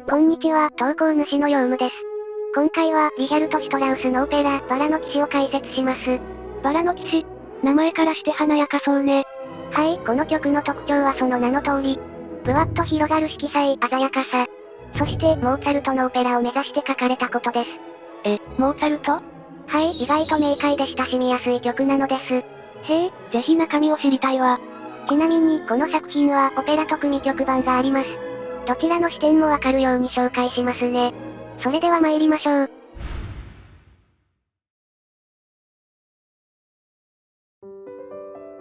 こんにちは、投稿主のヨウムです。今回は、リヒャルト・シュトラウスのオペラ、バラの騎士を解説します。バラの騎士、名前からして華やかそうね。はい、この曲の特徴はその名の通り、ぶわっと広がる色彩、鮮やかさ。そして、モーツァルトのオペラを目指して書かれたことです。モーツァルト？はい、意外と明快で親しみやすい曲なのです。へえ、ぜひ中身を知りたいわ。ちなみに、この作品はオペラと組曲版があります。どちらの視点もわかるように紹介しますね。それでは参りましょう。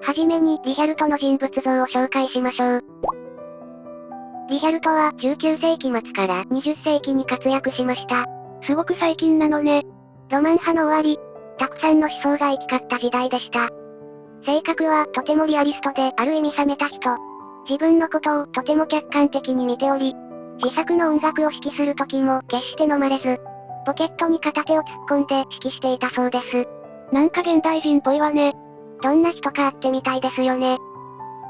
はじめに、リヒャルトの人物像を紹介しましょう。リヒャルトは19世紀末から20世紀に活躍しました。すごく最近なのね。ロマン派の終わり、たくさんの思想が行き交った時代でした。性格はとてもリアリストである意味冷めた人。自分のことをとても客観的に見ており、自作の音楽を指揮する時も決して飲まれず、ポケットに片手を突っ込んで指揮していたそうです。なんか現代人っぽいわね。どんな人か会ってみたいですよね。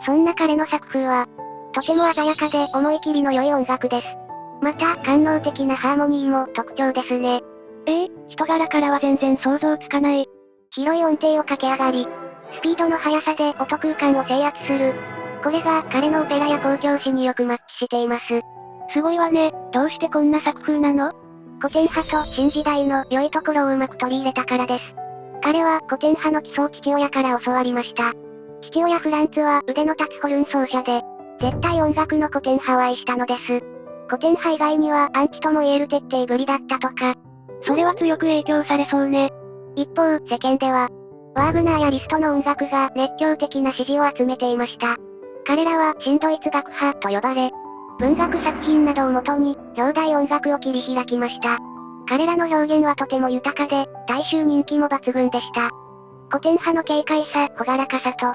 そんな彼の作風は、とても鮮やかで思い切りの良い音楽です。また、官能的なハーモニーも特徴ですね。人柄からは全然想像つかない。広い音程を駆け上がり、スピードの速さで音空間を制圧する。これが彼のオペラや交響詩によくマッチしています。すごいわね。どうしてこんな作風なの？古典派と新時代の良いところをうまく取り入れたからです。彼は古典派の基礎を父親から教わりました。父親フランツは腕の立つホルン奏者で、絶対音楽の古典派を愛したのです。古典派以外にはアンチとも言える徹底ぶりだったとか。それは強く影響されそうね。一方、世間では、ワーグナーやリストの音楽が熱狂的な支持を集めていました。彼らは新ドイツ学派と呼ばれ、文学作品などをもとに、表題音楽を切り開きました。彼らの表現はとても豊かで、大衆人気も抜群でした。古典派の軽快さ、朗らかさと、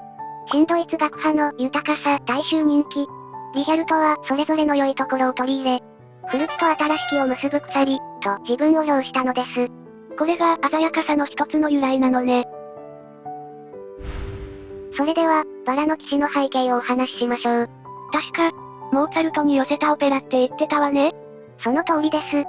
新ドイツ学派の豊かさ、大衆人気。リヒャルトはそれぞれの良いところを取り入れ、古きと新しきを結ぶ鎖、と自分を評したのです。これが鮮やかさの一つの由来なのね。それでは、バラの騎士の背景をお話ししましょう。確か、モーツァルトに寄せたオペラって言ってたわね。その通りです。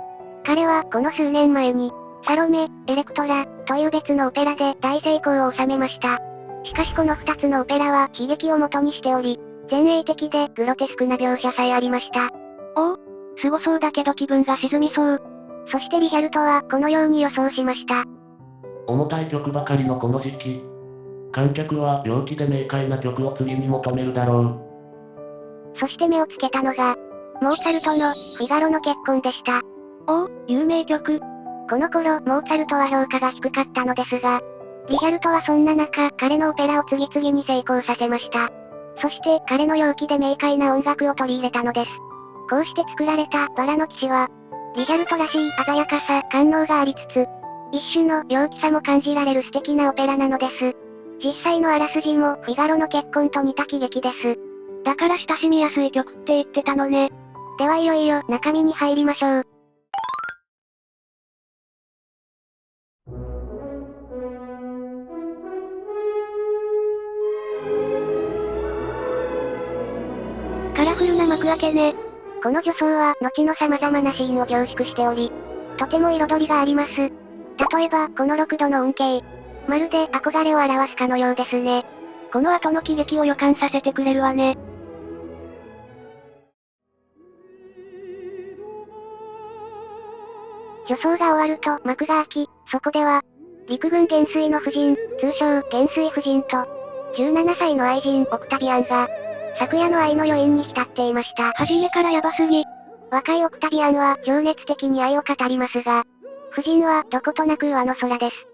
彼はこの数年前に、サロメ、エレクトラ、という別のオペラで大成功を収めました。しかしこの2つのオペラは悲劇を元にしており、前衛的でグロテスクな描写さえありました。おお、すごそうだけど気分が沈みそう。そしてリヒャルトはこのように予想しました。重たい曲ばかりのこの時期。観客は陽気で明快な曲を次に求めるだろう。そして目をつけたのが、モーツァルトのフィガロの結婚でした。おお、有名曲。この頃、モーツァルトは評価が低かったのですが、リヒャルトはそんな中、彼のオペラを次々に成功させました。そして彼の陽気で明快な音楽を取り入れたのです。こうして作られたバラの騎士は、リヒャルトらしい鮮やかさ、官能がありつつ、一種の陽気さも感じられる素敵なオペラなのです。実際のあらすじもフィガロの結婚と似た喜劇です。だから親しみやすい曲って言ってたのね。ではいよいよ中身に入りましょう。カラフルな幕開けね。この女装は後の様々なシーンを凝縮しており、とても彩りがあります。例えば、この6度の音形。まるで憧れを表すかのようですね。この後の喜劇を予感させてくれるわね。女装が終わると幕が開き、そこでは、陸軍元帥の夫人、通称元帥夫人と、17歳の愛人オクタビアンが、昨夜の愛の余韻に浸っていました。初めからヤバすぎ。若いオクタビアンは情熱的に愛を語りますが、夫人はどことなく上の空です。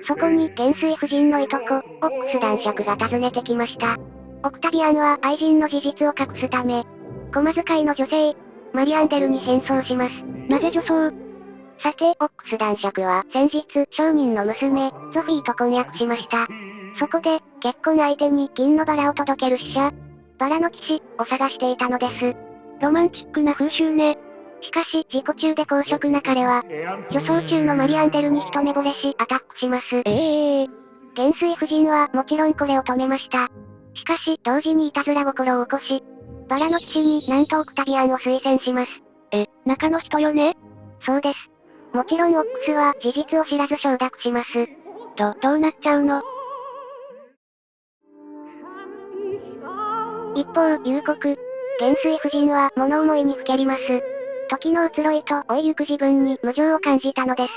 そこに元帥夫人のいとこ、オックス男爵が訪ねてきました。オクタビアンは愛人の事実を隠すため、駒使いの女性、マリアンデルに変装します。なぜ女装？さて、オックス男爵は先日、商人の娘、ゾフィーと婚約しました。そこで、結婚相手に金のバラを届ける使者、バラの騎士、を探していたのです。ロマンチックな風習ね。しかし、自己中で公職な彼は、女装中のマリアンデルに一目惚れし、アタックします。元帥夫人はもちろんこれを止めました。しかし、同時にいたずら心を起こし、バラの騎士になんとオクタビアンを推薦します。中の人よね？そうです。もちろんオックスは事実を知らず承諾します。どうなっちゃうの？一方、幽谷、元帥夫人は物思いにふけります。時の移ろいと追いゆく自分に無情を感じたのです。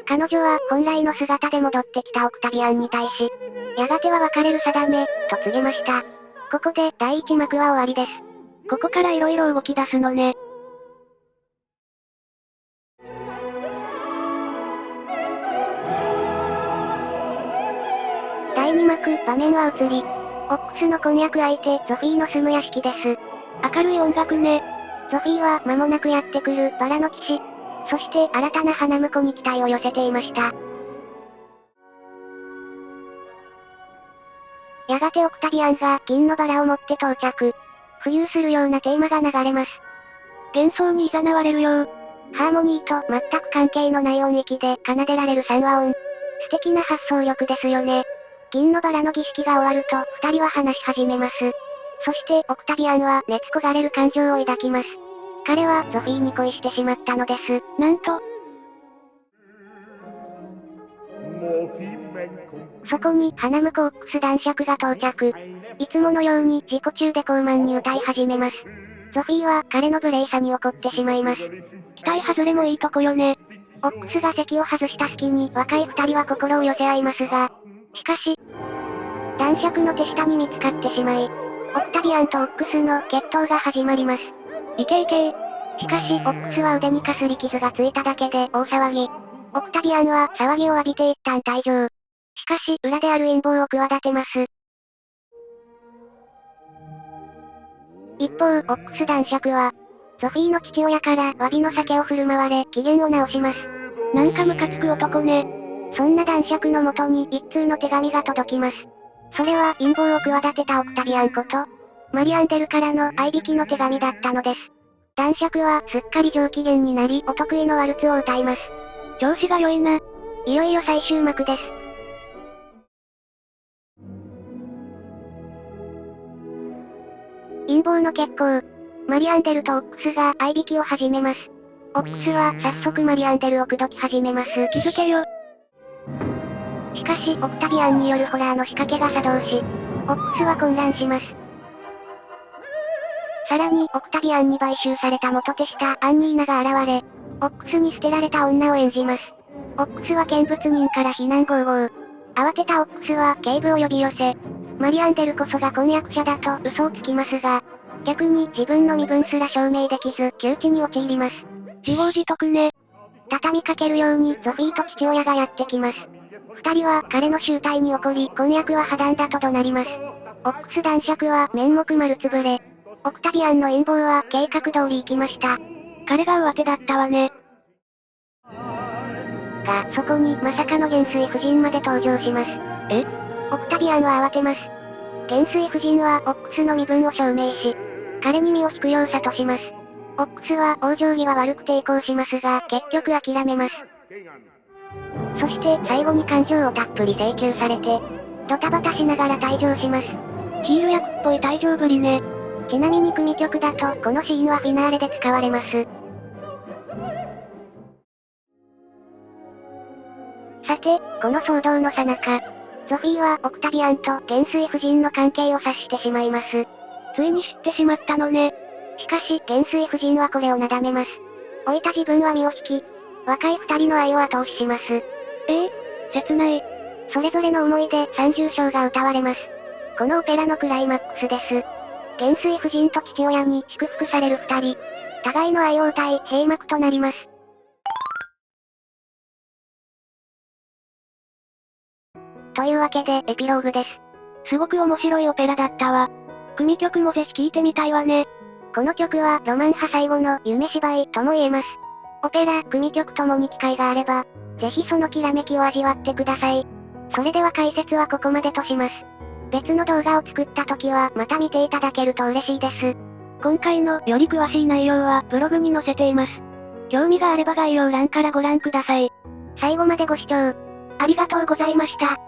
彼女は本来の姿で戻ってきたオクタビアンに対し、やがては別れる定め、と告げました。ここで第一幕は終わりです。ここから色々動き出すのね。第2幕、場面は移り、オックスの婚約相手、ゾフィーの住む屋敷です。明るい音楽ね。ゾフィーは間もなくやってくるバラの騎士、そして新たな花婿に期待を寄せていました。やがてオクタビアンが金のバラを持って到着。浮遊するようなテーマが流れます。幻想に誘われるよう。ハーモニーと全く関係のない音域で奏でられる三和音。素敵な発想力ですよね。金のバラの儀式が終わると、二人は話し始めます。そして、オクタビアンは熱焦がれる感情を抱きます。彼はゾフィーに恋してしまったのです。なんと。そこに、花婿オックス男爵が到着。いつものように自己中で高慢に歌い始めます。ゾフィーは彼の無礼さに怒ってしまいます。期待外れもいいとこよね。オックスが席を外した隙に若い二人は心を寄せ合いますが、しかし、男爵の手下に見つかってしまい、オクタビアンとオックスの決闘が始まります。いけいけ。しかし、オックスは腕にかすり傷がついただけで大騒ぎ。オクタビアンは騒ぎを浴びて一旦退場。しかし、裏である陰謀を企てます。一方、オックス男爵は、ゾフィーの父親から詫びの酒を振る舞われ、機嫌を直します。なんかムカつく男ね。そんな男爵のもとに一通の手紙が届きます。それは陰謀を企てたオクタビアンこと、マリアンデルからの愛引きの手紙だったのです。男爵はすっかり上機嫌になりお得意のワルツを歌います。調子が良いな。いよいよ最終幕です。陰謀の結構、マリアンデルとオックスが愛引きを始めます。オックスは早速マリアンデルを口説き始めます。気づけよ。しかし、オクタビアンによるホラーの仕掛けが作動し、オックスは混乱します。さらに、オクタビアンに買収された元手下、アンニーナが現れ、オックスに捨てられた女を演じます。オックスは見物人から非難合々。慌てたオックスは警部を呼び寄せ、マリアンデルこそが婚約者だと嘘をつきますが、逆に自分の身分すら証明できず、窮地に陥ります。自業自得ね。畳みかけるようにゾフィーと父親がやってきます。二人は彼の集体に怒り、婚約は破談だと怒鳴ります。オックス男爵は面目丸つぶれ。オクタビアンの陰謀は計画通り行きました。彼が上手だったわね。が、そこにまさかの元帥夫人まで登場します。オクタビアンは慌てます。元帥夫人はオックスの身分を証明し、彼に身を引くよう諭します。オックスは往生際悪く抵抗しますが、結局諦めます。そして最後に感情をたっぷり請求されて、ドタバタしながら退場します。ヒール役っぽい退場ぶりね。ちなみに組曲だとこのシーンはフィナーレで使われます。さて、この騒動の最中、ゾフィーはオクタビアンと元帥夫人の関係を察してしまいます。ついに知ってしまったのね。しかし、元帥夫人はこれをなだめます。老いた自分は身を引き、若い二人の愛を後押しします。切ない。それぞれの思いで三重唱が歌われます。このオペラのクライマックスです。元帥夫人と父親に祝福される二人。互いの愛を歌い、閉幕となります。というわけで、エピローグです。すごく面白いオペラだったわ。組曲もぜひ聴いてみたいわね。この曲はロマン派最後の夢芝居とも言えます。オペラ、組曲ともに機会があれば、ぜひそのきらめきを味わってください。それでは解説はここまでとします。別の動画を作った時はまた見ていただけると嬉しいです。今回のより詳しい内容はブログに載せています。興味があれば概要欄からご覧ください。最後までご視聴ありがとうございました。